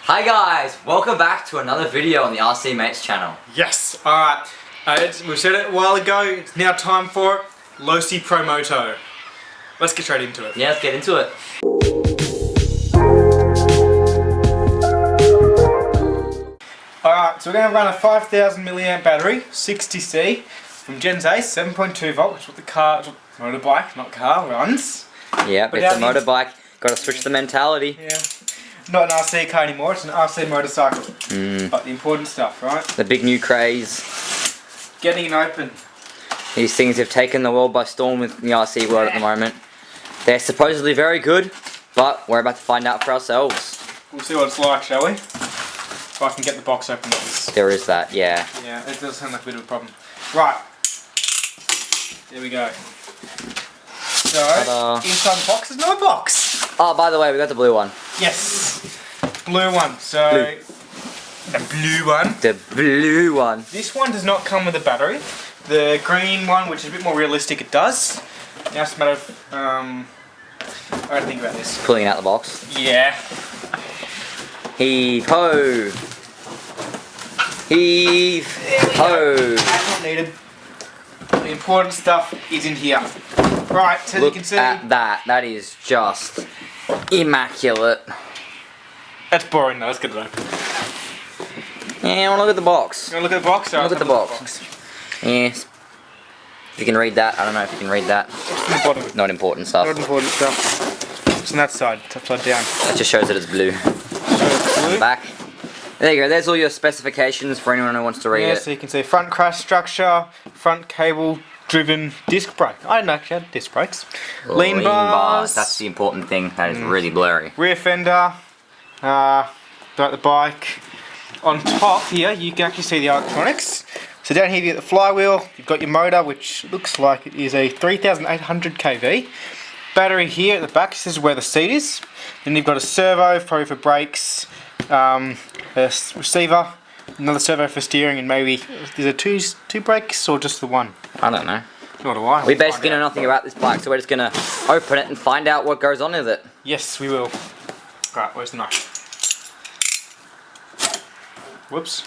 Hi guys, welcome back to another video on the RC Mates channel. Yes, alright. We said it a while ago, it's now time for it. Losi Promoto. Let's get straight into it. Yeah, let's get into it. Alright, so we're going to run a 5000 milliamp battery, 60C, from Gen's Ace, 7.2 volt, which is what the motorbike, not car, runs. Yeah, but it's a motorbike, gotta switch the mentality. Yeah. Not an RC car anymore, it's an RC motorcycle. But the important stuff, right? The big new craze. Getting it open. These things have taken the world by storm with the RC world at the moment. They're supposedly very good, but we're about to find out for ourselves. We'll see what it's like, shall we? If I can get the box open with this. There is that, yeah. Yeah, it does sound like a bit of a problem. Right. There we go. So, inside the box is no box. Oh, by the way, we got the blue one. Yes. Blue one. So, the blue one. The blue one. This one does not come with a battery. The green one, which is a bit more realistic, it does. Now it's a matter of, I gotta think about this. Pulling it out the box. Yeah. Heave ho. Heave ho. That's not needed. The important stuff is in here. Right, so Look you can see. at that. That is just immaculate. That's boring though, let's get it open. Yeah, I want to look at the box. You want to look at the box? Look at the box. Yes. If you can read that, I don't know if you can read that. What's in the bottom? Not important stuff. Not important stuff. It's on that side, it's upside down. That just shows that it's blue. Blue. Back. There you go, there's all your specifications for anyone who wants to read it. So you can see front crash structure, front cable driven disc brake. I didn't actually have disc brakes. Lean bars. That's the important thing. That is really blurry. Rear fender. About the bike. On top here you can actually see the electronics. So down here you get the flywheel, you've got your motor, which looks like it is a 3800 kV. Battery here at the back, this is where the seat is. Then you've got a servo, probably for brakes, a receiver, another servo for steering, and maybe, is there two brakes or just the one? I don't know. Nor do I. We basically know nothing about this bike, so we're just going to open it and find out what goes on with it. Yes, we will. Right, where's the knife? Whoops.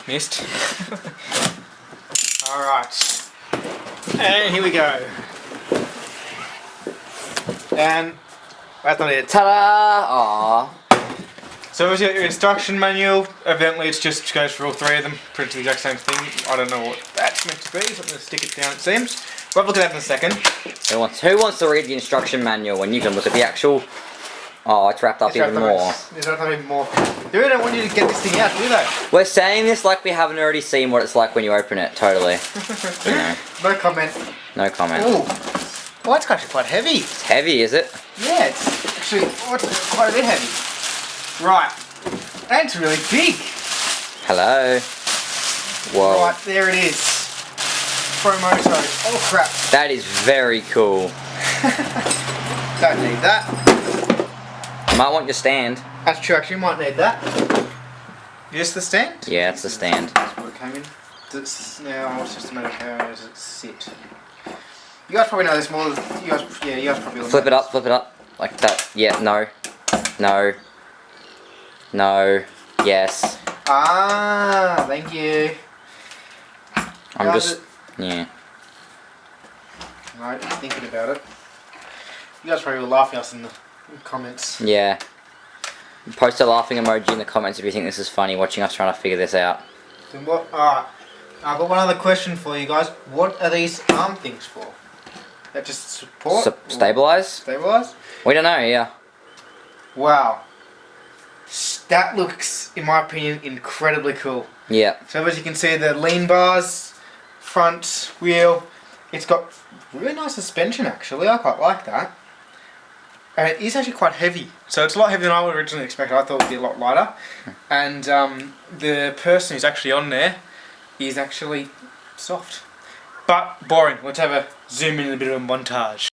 Missed. Alright. And here we go. And that's not it. Ta-da! Aww. So here's your instruction manual. Evidently it just goes for all three of them. Pretty the exact same thing. I don't know what that's meant to be, so I'm going to stick it down it seems. We'll have a look at that in a second. Who wants to read the instruction manual when you can look at the actual... Oh, it's wrapped up even more. It's wrapped up even more. They really don't want you to get this thing out, do they? We're saying this like we haven't already seen what it's like when you open it, totally. You know. No comment. No comment. Ooh. Well, it's actually quite heavy. It's heavy, is it? Yeah, it's actually it's quite a bit heavy. Right. And it's really big. Hello. Whoa. Right, there it is. Promoto. Oh crap. That is very cool. Don't need that. You might want your stand. That's true, actually, you might need that. Just the stand? Yeah, it's the stand. That's what it came in. Now, it's just a matter of how does it sit. You guys probably know this more than... You guys probably Flip it up. Like that. Yeah, no. No. No. Yes. Ah, thank you. I'm just... Yeah. Right, just thinking about it. You guys probably will laugh at us in the comments. Yeah. Post a laughing emoji in the comments if you think this is funny, watching us trying to figure this out. Then what? Alright. I've got one other question for you guys. What are these arm things for? That just support? Stabilize? Stabilize? We don't know, yeah. Wow. That looks, in my opinion, incredibly cool. Yeah. So as you can see, the lean bars, front wheel, it's got really nice suspension actually. I quite like that. And it is actually quite heavy. So it's a lot heavier than I would originally expect. I thought it would be a lot lighter. And the person who's actually on there is actually soft. But boring. Let's have a zoom in a bit of a montage.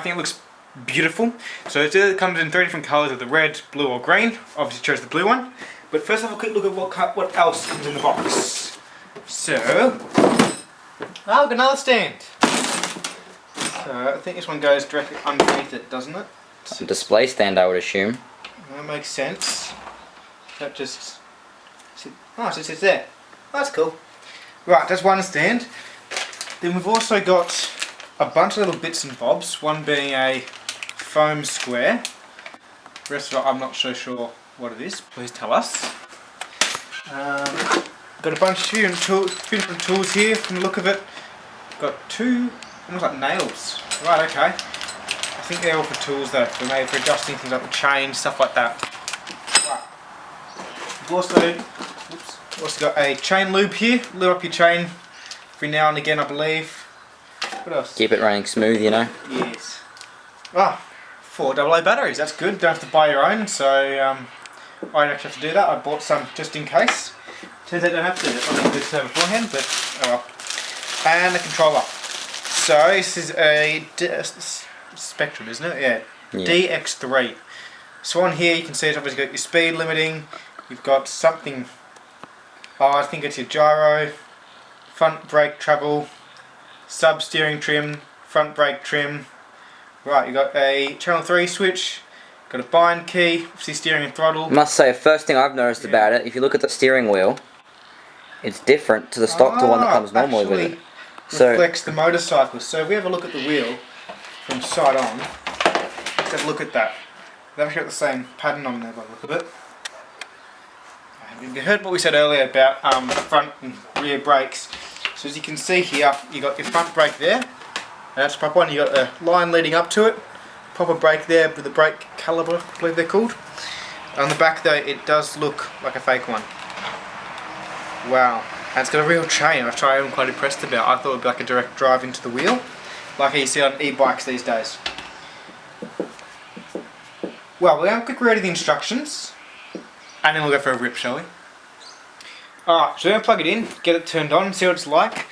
think it looks beautiful. So it comes in 3 different colours of the red, blue or green. Obviously chose the blue one. But first have a quick look at what else comes in the box. So, got another stand. So I think this one goes directly underneath it, doesn't it? Some display stand, I would assume. That makes sense. That just... so it sits there. That's cool. Right, that's one stand. Then we've also got a bunch of little bits and bobs. One being a foam square. The rest of it I'm not so sure what it is. Please tell us. Got a bunch of different tools here from the look of it. Got 2, almost like nails. Right, okay. I think they're all for tools though. They're made for adjusting things like the chain, stuff like that. Right. We've also got a chain lube here. Lube up your chain every now and again, I believe. What else? Keep it running smooth, you know. Yes. 4 AA batteries. That's good. Don't have to buy your own. So I don't actually have to do that. I bought some just in case. Turns out I don't have to do it. I didn't do it beforehand, but oh well. And a controller. So this is a Spectrum, isn't it? Yeah. DX3. So on here you can see it's obviously got your speed limiting. You've got something. I think it's your gyro, front brake travel, sub steering trim, front brake trim. Right, you've got a channel 3 switch, got a bind key, obviously steering and throttle. I must say, first thing I've noticed about it, if you look at the steering wheel, it's different to the stock to one that comes normally with it. So reflects the motorcycle. So if we have a look at the wheel from side on, let's have a look at that. They've actually got the same pattern on there by the look of it. You heard what we said earlier about front and rear brakes. So as you can see here, you got your front brake there. That's the proper one. You got a line leading up to it. Proper brake there with the brake caliper, I believe they're called. On the back though, it does look like a fake one. Wow. And it's got a real chain, which I am quite impressed about. I thought it would be like a direct drive into the wheel, like you see on e-bikes these days. Well, we'll have a quick read of the instructions, and then we'll go for a rip, shall we? Alright, so we're going to plug it in, get it turned on, and see what it's like.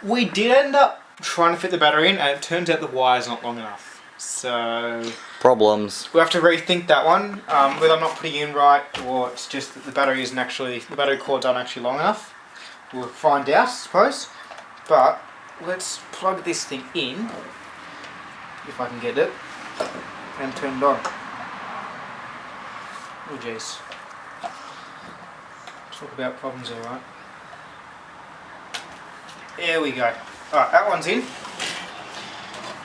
We did end up trying to fit the battery in, and it turns out the wire's not long enough. So problems. we'll have to rethink that one, whether I'm not putting it in right, or it's just that the battery cords aren't actually long enough. We'll find out, I suppose. But let's plug this thing in, if I can get it, and turn it on. Oh jeez. Talk about problems here, right? There we go. Alright, that one's in.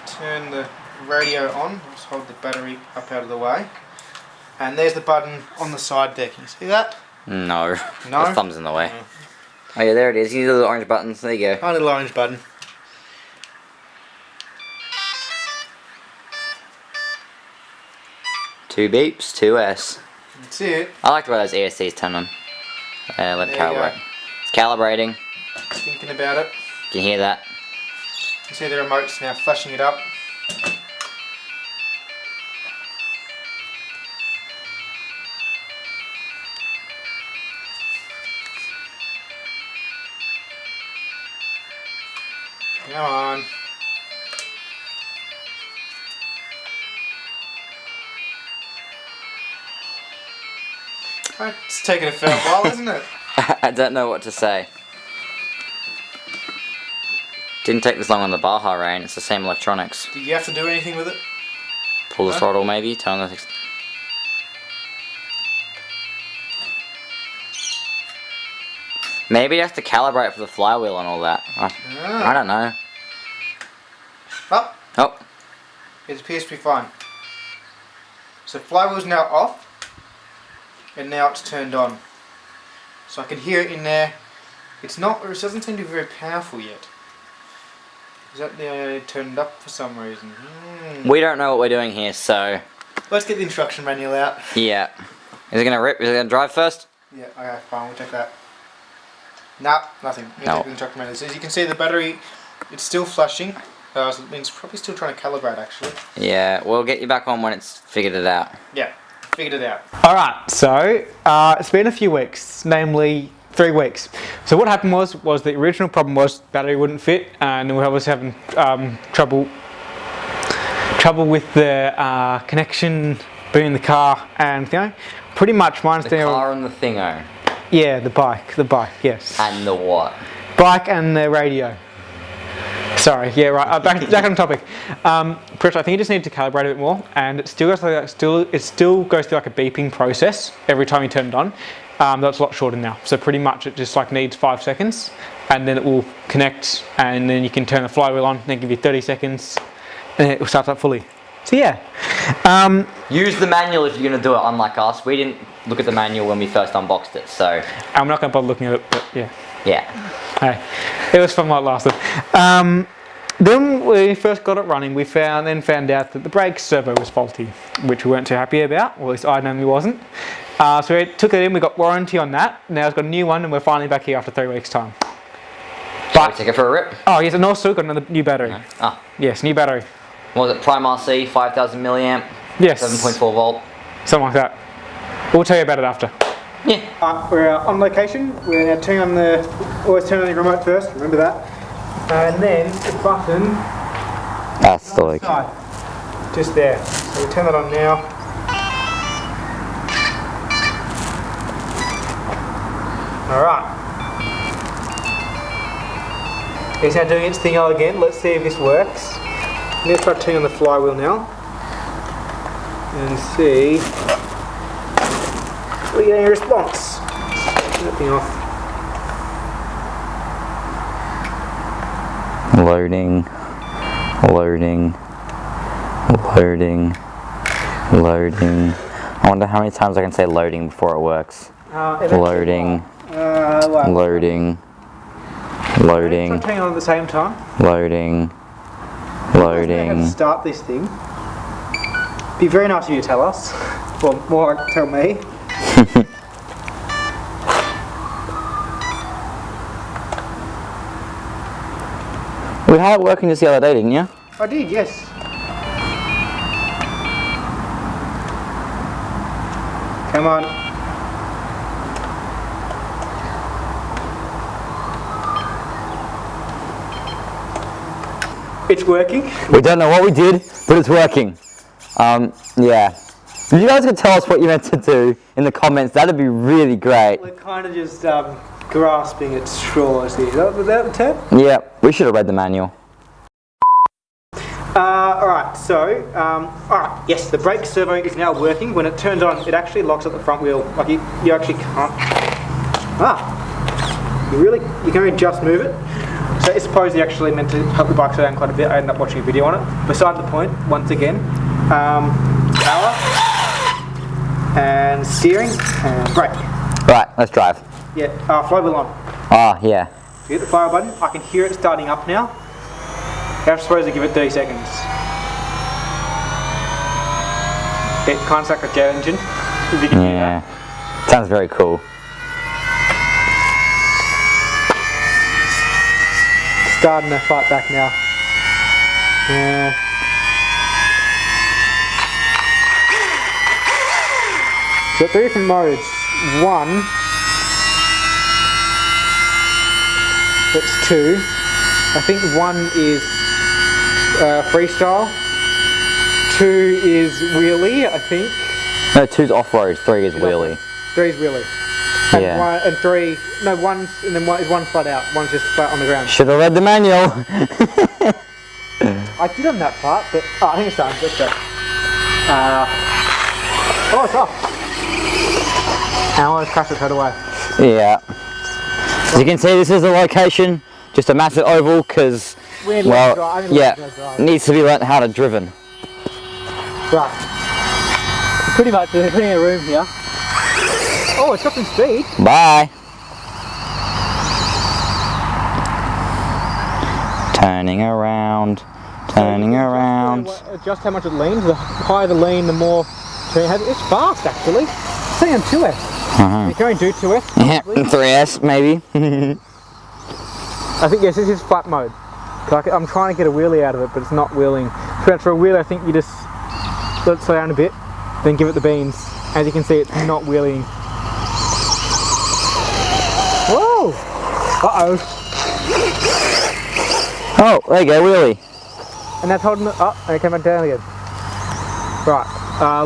Turn the radio on. Just hold the battery up out of the way. And there's the button on the side there. Can you see that? No. No? The thumb's in the way. Oh yeah, there it is. These are the orange buttons. There you go. Oh, little orange button. Two beeps, 2S. That's it. I like the way those ESCs turn on. Let it There you calibrate. go. It's calibrating. Thinking about it. You can hear that? You see the remote's now flashing it up. Come on. It's taking a fair while, isn't it? I don't know what to say. Didn't take this long on the Baja Rain. It's the same electronics. Did you have to do anything with it? Pull the throttle maybe, turn the... Maybe you have to calibrate for the flywheel and all that. I don't know. Oh, Oh, it appears to be fine. So flywheel's now off, and now it's turned on. So I can hear it in there. It doesn't seem to be very powerful yet. Is that turned up for some reason? we don't know what we're doing here, so... Let's get the instruction manual out. Yeah. Is it gonna rip? Is it gonna drive first? Yeah, okay, fine, we'll take that. Nah, nothing. We'll take the instruction manual. So as you can see, the battery, it's still flashing. So it means it's probably still trying to calibrate, actually. Yeah, we'll get you back on when it's figured it out. Yeah, figured it out. Alright, so it's been a few weeks, namely 3 weeks. So what happened was the original problem was battery wouldn't fit, and we were having trouble trouble with the connection between the car and Thingo. Pretty much mine's The car and the thingo. Yeah, the bike, yes. And the what? Bike and the radio. Sorry, yeah, right. Back on topic. Pretty much, I think you just need to calibrate a bit more, and it still goes through like a beeping process every time you turn it on. That's a lot shorter now. So pretty much it just like needs 5 seconds, and then it will connect, and then you can turn the flywheel on. Then give you 30 seconds, and it will start up fully. So yeah. Use the manual if you're gonna do it. Unlike us, we didn't look at the manual when we first unboxed it, so. I'm not gonna bother looking at it, but yeah. Yeah. Hey, it was fun while it lasted. Then we first got it running, we found out that the brake servo was faulty, which we weren't too happy about, or at least I normally wasn't. So we took it in, we got warranty on that. Now it's got a new one, and we're finally back here after 3 weeks' time. Shall we take it for a rip? Oh yes, and also got another new battery. No. Ah. Yes, new battery. What was it? Prime RC, 5,000 milliamp. Yes. 7.4 volt. Something like that. We'll tell you about it after. Yeah. We're on location. We're now always turn on the remote first, remember that. And then the button. That's the leak. Just there. So we turn that on now. Alright. It's now doing its thing again. Let's see if this works. I'm going to try turning on the flywheel now. And see if we get any response. Turn that thing off. Loading. I wonder how many times I can say loading before it works. Loading. Loading. Try turning on at the same time. Loading. How to start this thing. Be very nice of you to tell us. Well, more like tell me. We had it working just the other day, didn't you? I did, yes. Come on. It's working. We don't know what we did, but it's working. Yeah. If you guys could tell us what you meant to do in the comments, that'd be really great. We're kind of just grasping at straws here. Was that the term? Yeah, we should have read the manual. Alright, so, yes, the brake servo is now working. When it turns on, it actually locks at the front wheel. Like, you actually can't. You can only just move it. So it's supposedly actually meant to help the bike slow down quite a bit. I ended up watching a video on it. Beside the point, once again, power, and steering, and brake. Right, let's drive. Yeah, flywheel on. Ah, yeah. So hit the fire button. I can hear it starting up now. I'm supposed to give it 30 seconds. It kind of sounds like a jet engine. If you can hear that. Sounds very cool. Starting to fight back now. Yeah. So 3 different modes. One. That's 2. I think 1 is freestyle. 2 is wheelie, I think. No, 2's off-road, 3 is wheelie. 3 is wheelie. And 3, no, 1's, and then 1 is 1 flat out. 1's just flat on the ground. Should have read the manual. I did on that part, but I think it's done. Let's go. It's off. And I want to crash it straight away. Yeah. As you can see, this is the location. Just a massive oval, because, well, yeah, needs to be learnt how to driven. Right. Pretty much, there's plenty of room here. Oh, it's got some speed. Bye. Turning around, turning around. Just how much it leans. The higher the lean, the more. It's fast, actually. It's only on 2S. You can only do 2S. Yeah, 3S maybe. I think yes, this is flat mode. Like, I'm trying to get a wheelie out of it, but it's not wheeling. For a wheelie, I think you just let it slow down a bit, then give it the beans. As you can see, it's not wheeling. Whoa! Uh-oh. Oh, there you go, wheelie. and that's holding it up, and it came back down again. Right,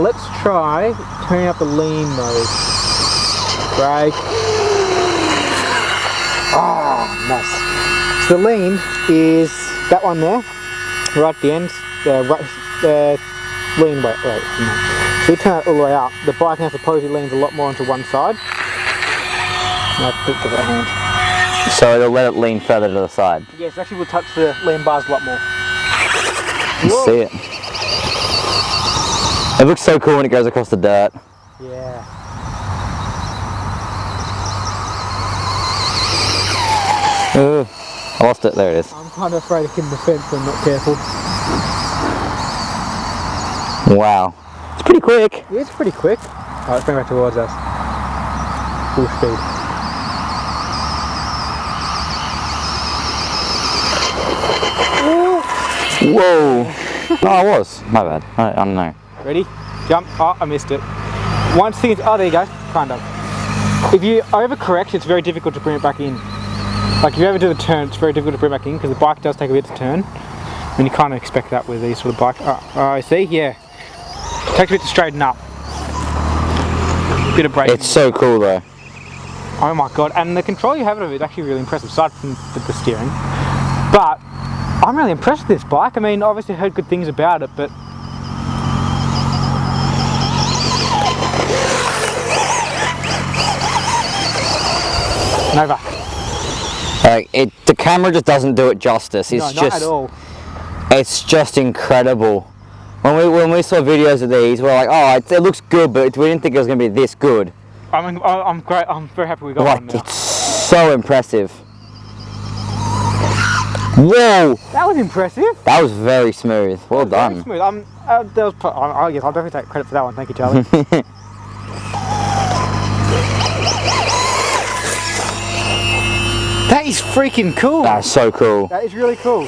let's try turning up the lean mode. Brake. Oh, nice. So the lean is that one there, right at the end, lean weight. So you turn it all the way up, the bike now supposedly leans a lot more onto one side. So it'll let it lean further to the side. Yes, actually will touch the lean bars a lot more. You see it. It looks so cool when it goes across the dirt. Yeah. Ooh, I lost it. There it is. I'm kind of afraid of hitting the fence when I'm not careful. Wow. It's pretty quick. Yeah, it's pretty quick. Alright, let's bring it back towards us. Full speed. Whoa. No, I was. My bad. I don't know. Ready? Jump. Oh, I missed it. Once things. Oh, there you go. Kind of. If you overcorrect, it's very difficult to bring it back in. Like if you ever do the turn, it's very difficult to bring it back in because the bike does take a bit to turn. And you kind of expect that with these sort of bikes. Oh, see? Yeah. It takes a bit to straighten up. Bit of braking. It's so cool though. Oh my god, and the control you have of it is actually really impressive, aside from the steering. But I'm really impressed with this bike. I mean, obviously I heard good things about it, but Nova. Like the camera just doesn't do it justice. It's No, not just at all. It's just incredible. When we saw videos of these, we're like, oh, it looks good, but we didn't think it was going to be this good. I'm great. I'm very happy we got one now. It's so impressive. Whoa! That was impressive. That was very smooth. Well done. Very smooth. I guess I'll definitely take credit for that one. Thank you, Charlie. That is freaking cool. That's so cool. That is really cool.